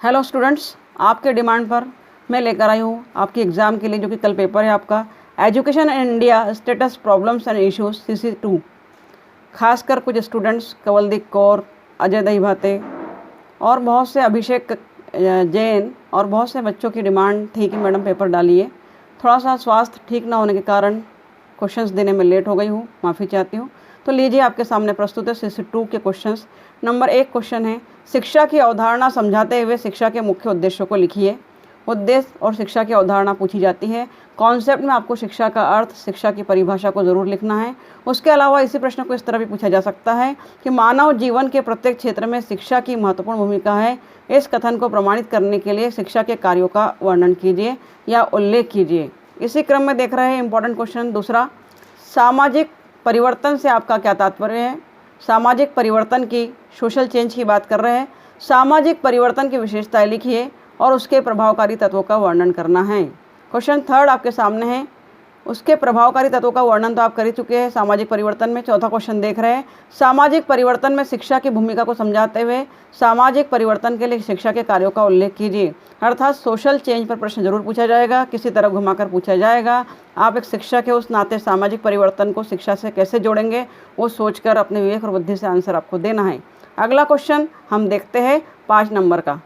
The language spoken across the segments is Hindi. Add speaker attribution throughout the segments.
Speaker 1: हेलो स्टूडेंट्स, आपके डिमांड पर मैं लेकर आई हूँ आपकी एग्ज़ाम के लिए, जो कि कल पेपर है आपका education in India status problems and issues CC2। खासकर कुछ स्टूडेंट्स कवलदीप कौर, अजय दहीभाते और बहुत से अभिषेक जैन और बहुत से बच्चों की डिमांड थी कि मैडम पेपर डालिए। थोड़ा सा स्वास्थ्य ठीक ना होने के कारण क्वेश्चंस देने में लेट हो गई हूँ, माफ़ी चाहती हूँ। तो लीजिए, आपके सामने प्रस्तुत है CC2 के क्वेश्चंस। नंबर 1 क्वेश्चन है, शिक्षा की अवधारणा समझाते हुए शिक्षा के मुख्य उद्देश्यों को लिखिए। उद्देश्य और शिक्षा की अवधारणा पूछी जाती है। कॉन्सेप्ट में आपको शिक्षा का अर्थ, शिक्षा की परिभाषा को ज़रूर लिखना है। उसके अलावा इसी प्रश्न को इस तरह भी पूछा जा सकता है कि मानव जीवन के प्रत्येक क्षेत्र में शिक्षा की महत्वपूर्ण भूमिका है। इस कथन को प्रमाणित करने के लिए शिक्षा के कार्यों का वर्णन कीजिए या उल्लेख कीजिए। इसी क्रम में देख रहे हैं इंपॉर्टेंट क्वेश्चन दूसरा, सामाजिक परिवर्तन से आपका क्या तात्पर्य है। सामाजिक परिवर्तन की, सोशल चेंज की बात कर रहे हैं। सामाजिक परिवर्तन की विशेषताएं लिखिए और उसके प्रभावकारी तत्वों का वर्णन करना है। क्वेश्चन थर्ड आपके सामने है, उसके प्रभावकारी तत्वों का वर्णन तो आप कर ही चुके हैं सामाजिक परिवर्तन में। चौथा क्वेश्चन देख रहे हैं, सामाजिक परिवर्तन में शिक्षा की भूमिका को समझाते हुए सामाजिक परिवर्तन के लिए शिक्षा के कार्यों का उल्लेख कीजिए। अर्थात सोशल चेंज पर प्रश्न जरूर पूछा जाएगा, किसी तरह घुमाकर पूछा जाएगा। आप एक शिक्षक है, उस नाते सामाजिक परिवर्तन को शिक्षा से कैसे जोड़ेंगे वो सोचकर अपने विवेक और बुद्धि से आंसर आपको देना है। अगला क्वेश्चन हम देखते हैं 5 नंबर का।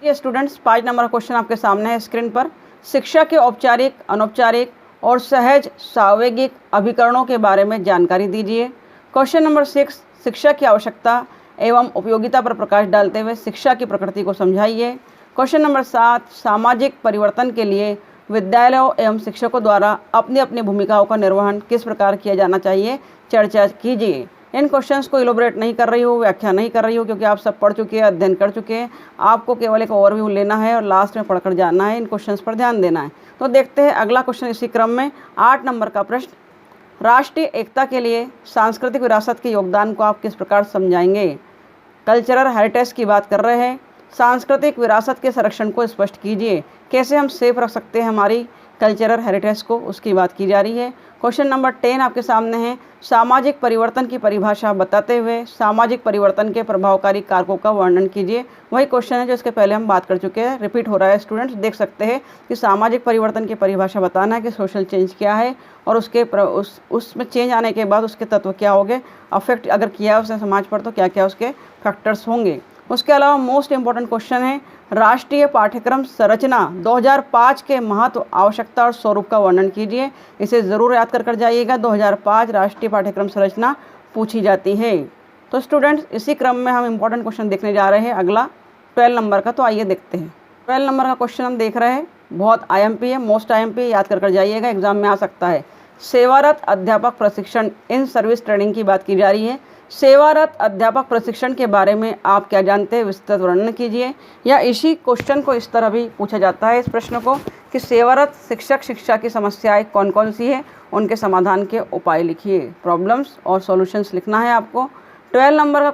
Speaker 1: ये स्टूडेंट्स 5 नंबर का क्वेश्चन आपके सामने है स्क्रीन पर। शिक्षा के औपचारिक, अनौपचारिक और सहज सावेगिक अभिकरणों के बारे में जानकारी दीजिए। क्वेश्चन नंबर 6, शिक्षा की आवश्यकता एवं उपयोगिता पर प्रकाश डालते हुए शिक्षा की प्रकृति को समझाइए। क्वेश्चन नंबर 7, सामाजिक परिवर्तन के लिए विद्यालयों एवं शिक्षकों द्वारा अपनी अपनी भूमिकाओं का निर्वहन किस प्रकार किया जाना चाहिए, चर्चा कीजिए। इन क्वेश्चंस को इलोबरेट नहीं कर रही हूँ, व्याख्या नहीं कर रही हूँ, क्योंकि आप सब पढ़ चुके हैं, अध्ययन कर चुके हैं। आपको केवल एक ओवरव्यू लेना है और लास्ट में पढ़कर जाना है, इन क्वेश्चंस पर ध्यान देना है। तो देखते हैं अगला क्वेश्चन इसी क्रम में 8 नंबर का प्रश्न, राष्ट्रीय एकता के लिए सांस्कृतिक विरासत के योगदान को आप किस प्रकार समझाएंगे। कल्चरल हेरिटेज की बात कर रहे हैं, सांस्कृतिक विरासत के संरक्षण को स्पष्ट कीजिए। कैसे हम सेफ रख सकते हैं हमारी कल्चरल हेरिटेज को, उसकी बात की जा रही है। क्वेश्चन नंबर 10 आपके सामने है, सामाजिक परिवर्तन की परिभाषा बताते हुए सामाजिक परिवर्तन के प्रभावकारी कारकों का वर्णन कीजिए। वही क्वेश्चन है जो इसके पहले हम बात कर चुके हैं, रिपीट हो रहा है। स्टूडेंट्स देख सकते हैं कि सामाजिक परिवर्तन की परिभाषा बताना है कि सोशल चेंज क्या है और उसके उसमें चेंज आने के बाद उसके तत्व क्या होंगे, अफेक्ट अगर किया है उसने समाज पर तो क्या क्या उसके फैक्टर्स होंगे। उसके अलावा मोस्ट इंपॉर्टेंट क्वेश्चन है, राष्ट्रीय पाठ्यक्रम संरचना 2005 के महत्व, आवश्यकता और स्वरूप का वर्णन कीजिए। इसे ज़रूर याद कर जाइएगा, 2005 राष्ट्रीय पाठ्यक्रम संरचना पूछी जाती है। तो स्टूडेंट्स इसी क्रम में हम इंपॉर्टेंट क्वेश्चन देखने जा रहे हैं अगला 12 नंबर का। तो आइए देखते हैं 12 नंबर का क्वेश्चन हम देख रहे हैं, बहुत IMP है, मोस्ट IMP, याद कर जाइएगा, एग्जाम में आ सकता है। सेवारत अध्यापक प्रशिक्षण, इन सर्विस ट्रेनिंग की बात की जा रही है। सेवारत अध्यापक प्रशिक्षण के बारे में आप क्या जानते हैं, विस्तृत वर्णन कीजिए। या इसी क्वेश्चन को इस तरह भी पूछा जाता है, इस प्रश्न को, कि सेवारत शिक्षक शिक्षा की समस्याएं कौन कौन सी है, उनके समाधान के उपाय लिखिए। प्रॉब्लम्स और सॉल्यूशंस लिखना है आपको। 13 नंबर का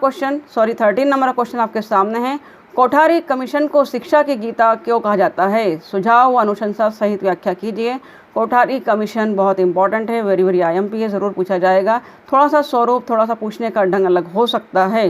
Speaker 1: क्वेश्चन आपके सामने है, कोठारी कमीशन को शिक्षा की गीता क्यों कहा जाता है, सुझाव व अनुशंसा सहित व्याख्या कीजिए। कोठारी कमीशन बहुत इंपॉर्टेंट है, वेरी IMP है, ज़रूर पूछा जाएगा। थोड़ा सा स्वरूप, थोड़ा सा पूछने का ढंग अलग हो सकता है।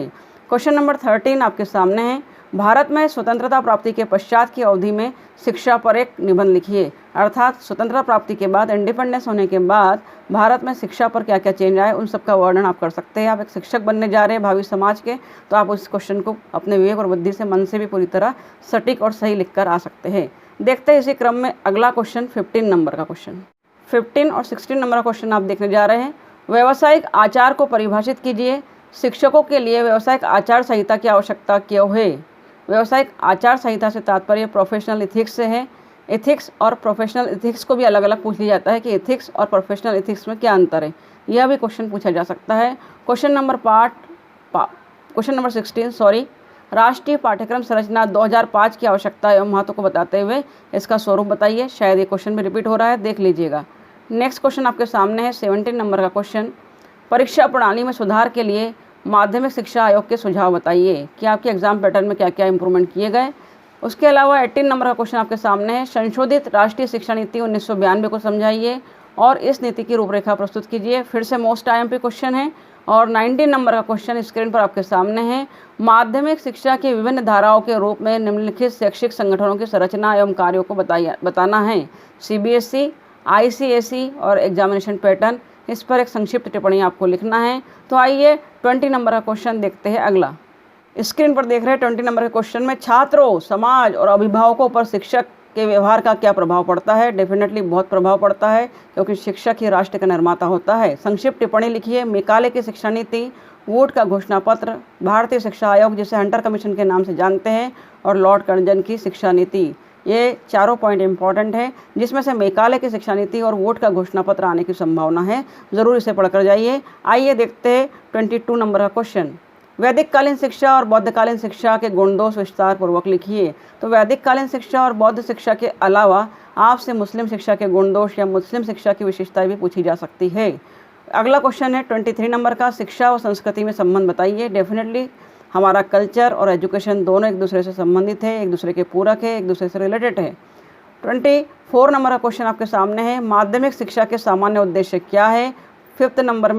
Speaker 1: क्वेश्चन नंबर 13 आपके सामने है, भारत में स्वतंत्रता प्राप्ति के पश्चात की अवधि में शिक्षा पर एक निबंध लिखिए। अर्थात स्वतंत्रता प्राप्ति के बाद, इंडिपेंडेंस होने के बाद भारत में शिक्षा पर क्या क्या चेंज आए, उन सब का वर्णन आप कर सकते हैं। आप एक शिक्षक बनने जा रहे हैं भावी समाज के, तो आप उस क्वेश्चन को अपने विवेक और बुद्धि से, मन से भी पूरी तरह सटीक और सही लिख कर आ सकते हैं। देखते हैं इसी क्रम में अगला क्वेश्चन 15 नंबर का क्वेश्चन। 15 और 16 नंबर का क्वेश्चन आप देखने जा रहे हैं, व्यावसायिक आचार को परिभाषित कीजिए। शिक्षकों के लिए व्यावसायिक आचार संहिता की आवश्यकता क्यों है। व्यावसायिक आचार संहिता से तात्पर्य प्रोफेशनल इथिक्स से है। एथिक्स और प्रोफेशनल इथिक्स को भी अलग अलग पूछ लिया जाता है कि एथिक्स और प्रोफेशनल इथिक्स में क्या अंतर है, यह भी क्वेश्चन पूछा जा सकता है। क्वेश्चन नंबर 16 राष्ट्रीय पाठ्यक्रम संरचना 2005 की आवश्यकता एवं महत्व को बताते हुए इसका स्वरूप बताइए। शायद ये क्वेश्चन भी रिपीट हो रहा है, देख लीजिएगा। नेक्स्ट क्वेश्चन आपके सामने है 17 नंबर का क्वेश्चन, परीक्षा प्रणाली में सुधार के लिए माध्यमिक शिक्षा आयोग के सुझाव बताइए कि आपके एग्जाम पैटर्न में क्या क्या इंप्रूवमेंट किए गए। उसके अलावा 18 नंबर का क्वेश्चन आपके सामने है, संशोधित राष्ट्रीय शिक्षा नीति 1992 को समझाइए। और इस नीति की रूपरेखा प्रस्तुत कीजिए। फिर से मोस्ट IMP क्वेश्चन है और 19 नंबर का क्वेश्चन स्क्रीन पर आपके सामने है। माध्यमिक शिक्षा की विभिन्न धाराओं के रूप में निम्नलिखित शैक्षिक संगठनों की संरचना एवं कार्यों को बताना है। CBSE, ICSE और एग्जामिनेशन पैटर्न, इस पर एक संक्षिप्त टिप्पणी आपको लिखना है। तो आइए 20 नंबर का क्वेश्चन देखते हैं। अगला स्क्रीन पर देख रहे हैं 20 नंबर के क्वेश्चन में छात्रों, समाज और अभिभावकों पर शिक्षक के व्यवहार का क्या प्रभाव पड़ता है। डेफिनेटली बहुत प्रभाव पड़ता है, क्योंकि शिक्षक ही राष्ट्र का निर्माता होता है। संक्षिप्त टिप्पणी लिखिए। मेकाले की शिक्षा नीति, वुड का घोषणा पत्र, भारतीय शिक्षा आयोग जिसे हंटर कमीशन के नाम से जानते हैं, और लॉर्ड कर्जन की शिक्षा नीति, ये चारों पॉइंट इंपॉर्टेंट है, जिसमें से मेकाले की शिक्षा नीति और वोट का घोषणा पत्र आने की संभावना है। ज़रूर इसे पढ़कर जाइए। आइए देखते हैं 22 नंबर का क्वेश्चन। वैदिक कालीन शिक्षा और बौद्धकालीन शिक्षा के गुण दोष विस्तार पूर्वक लिखिए। तो वैदिक कालीन शिक्षा और बौद्ध शिक्षा के अलावा आपसे मुस्लिम शिक्षा के गुण दोष या मुस्लिम शिक्षा की विशेषताएं भी पूछी जा सकती है। अगला क्वेश्चन है 23 नंबर का, शिक्षा और संस्कृति में संबंध बताइए। डेफिनेटली हमारा कल्चर और एजुकेशन दोनों एक दूसरे से संबंधित है, एक दूसरे के पूरक है, एक दूसरे से रिलेटेड है। 24 नंबर का क्वेश्चन आपके सामने है, माध्यमिक शिक्षा के सामान्य उद्देश्य क्या है। 5 नंबर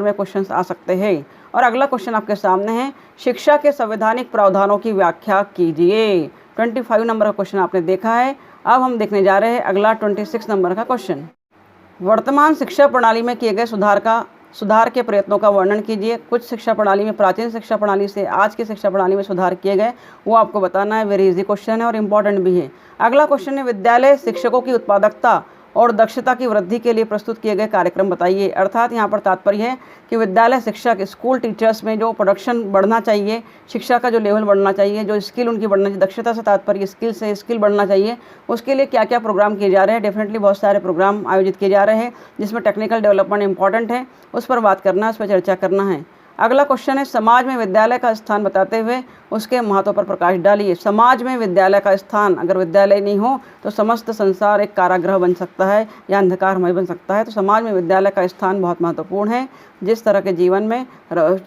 Speaker 1: में क्वेश्चन आ सकते हैं। और अगला क्वेश्चन आपके सामने है, शिक्षा के संवैधानिक प्रावधानों की व्याख्या कीजिए। 25 नंबर का क्वेश्चन आपने देखा है। अब हम देखने जा रहे हैं अगला 26 नंबर का क्वेश्चन। वर्तमान शिक्षा प्रणाली में किए गए सुधार के प्रयत्नों का वर्णन कीजिए। कुछ शिक्षा प्रणाली में, प्राचीन शिक्षा प्रणाली से आज की शिक्षा प्रणाली में सुधार किए गए, वो आपको बताना है। वेरी इजी क्वेश्चन है और इम्पॉर्टेंट भी है। अगला क्वेश्चन है, विद्यालय शिक्षकों की उत्पादकता और दक्षता की वृद्धि के लिए प्रस्तुत किए गए कार्यक्रम बताइए। अर्थात यहाँ पर तात्पर्य है कि विद्यालय शिक्षक, स्कूल टीचर्स में जो प्रोडक्शन बढ़ना चाहिए, शिक्षा का जो लेवल बढ़ना चाहिए, जो स्किल उनकी बढ़ना चाहिए, दक्षता से तात्पर्य स्किल से, स्किल बढ़ना चाहिए, उसके लिए क्या क्या प्रोग्राम किए जा रहे हैं। डेफिनेटली बहुत सारे प्रोग्राम आयोजित किए जा रहे हैं, जिसमें टेक्निकल डेवलपमेंट इंपॉर्टेंट है, उस पर बात करना है, उस पर चर्चा करना है। अगला क्वेश्चन है, समाज में विद्यालय का स्थान बताते हुए उसके महत्व पर प्रकाश डालिए। समाज में विद्यालय का स्थान, अगर विद्यालय नहीं हो तो समस्त संसार एक कारागृह बन सकता है या अंधकारमय बन सकता है। तो समाज में विद्यालय का स्थान बहुत महत्वपूर्ण है। जिस तरह के जीवन में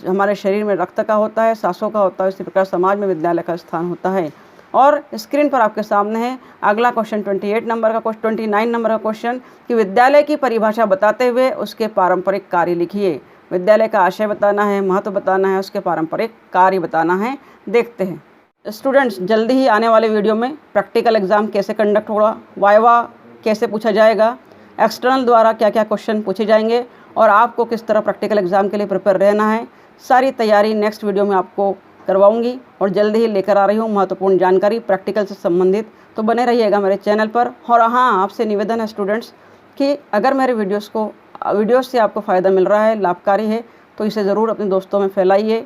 Speaker 1: हमारे शरीर में रक्त का होता है, सांसों का होता है, इसी प्रकार समाज में विद्यालय का स्थान होता है। और स्क्रीन पर आपके सामने है अगला क्वेश्चन 29 नंबर का क्वेश्चन कि विद्यालय की परिभाषा बताते हुए उसके पारंपरिक कार्य लिखिए। विद्यालय का आशय बताना है, महत्व बताना है, उसके पारंपरिक कार्य बताना है। देखते हैं स्टूडेंट्स, जल्दी ही आने वाले वीडियो में प्रैक्टिकल एग्जाम कैसे कंडक्ट होगा, वाइवा कैसे पूछा जाएगा, एक्सटर्नल द्वारा क्या क्या क्वेश्चन पूछे जाएंगे और आपको किस तरह प्रैक्टिकल एग्जाम के लिए प्रिपेयर रहना है, सारी तैयारी नेक्स्ट वीडियो में आपको करवाऊंगी और जल्दी ही लेकर आ रही हूँ महत्वपूर्ण जानकारी प्रैक्टिकल से संबंधित। तो बने रहिएगा मेरे चैनल पर। और हाँ, आपसे निवेदन है स्टूडेंट्स कि अगर मेरे वीडियोस से आपको फ़ायदा मिल रहा है, लाभकारी है, तो इसे ज़रूर अपने दोस्तों में फैलाइए,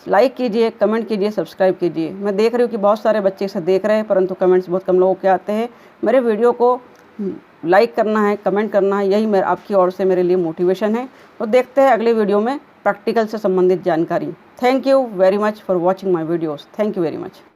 Speaker 1: लाइक कीजिए, कमेंट कीजिए, सब्सक्राइब कीजिए। मैं देख रही हूँ कि बहुत सारे बच्चे इसे देख रहे हैं, परंतु कमेंट्स बहुत कम लोगों के आते हैं। मेरे वीडियो को लाइक करना है, कमेंट करना है, यही मेरा आपकी ओर से मेरे लिए मोटिवेशन है। तो देखते हैं अगले वीडियो में प्रैक्टिकल से संबंधित जानकारी। Thank you very much for watching my videos. Thank you very much.